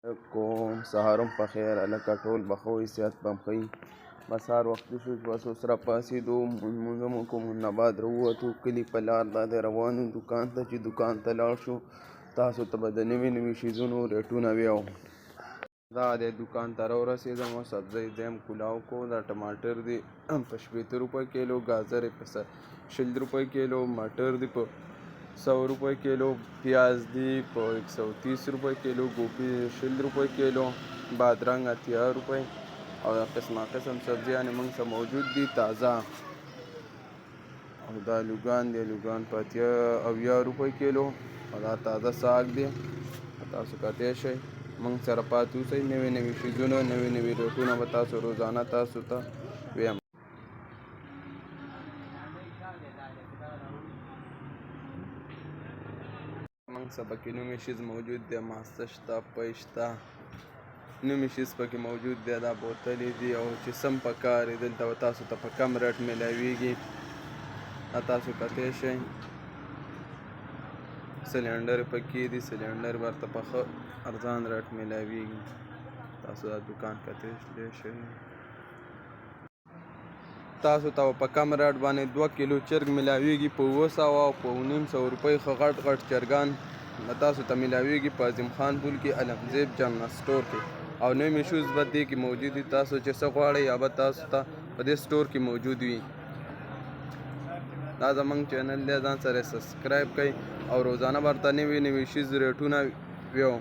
کوم سهارم په خیر هلکه ټول به ښه وي صحت به هم ښه وي بس سهار وختي شو چې بس اوس راپاڅېدو لمونځ مو وکړو مونځ نه بعد راووتو کلي په لار باندې روان وو دوکان ته چې دوکان ته لاړ شو تاسو ته به د نوي نوي څیزونو ریټونه ویاو دا دی دوکان ته راورسېدم او سبزۍ ځایم کولاو کو دا ټماټر دی په 80 روپۍ کیلو ګازر یې په 100 روپۍ کیلو مټر دی په 100 روپۍ کیلو پیاز دی په 130 روپۍ کیلو ګوبي 60 روپۍ کیلو بادرنګ 80 روپۍ او قسمه قسم سبزیانې موږ سره موجود دي تازه او دا لوګان دی لوګان په 80 روپۍ کیلو او دا تازه ساګ دی تاسو کتلی شئ موږ سره پاتې اوسئ نوي نوي څیزونه نوي نوي ریټونه به تاسو روزانه تاسو ته ویم موږ سره پکې نومي څیز موجود دی ماسته شته پی شته نومي څیز پکې موجود دی دا بوتلې دي او چې سم پکار یې دلته به تاسو ته په کم ریټ میلاویږي دا تاسو کتلی شئ سلنډر پکې دي سلنډر ورته په ښه ارزان ریټ میلاویږي تاسو دا دوکان کتلی شئ تاسو ته په کم ریټ باندې 2 کیلو چرګ میلاویږي په 900 او په 900 روپۍ ښه غټ غټ چرګان تاسو ته میلاویږي په عظیم خان پل کې علمزیب جنرل سټور کې او نوي شوز به دې کې موجود دي تاسو چې څه غواړئ یا به تاسو ته په دې سټور کې موجود وي دا زموږ چینل دی ځان سره سبسکرایب کړئ او روزانه ورته نوي نوي شیز ریټونه ویو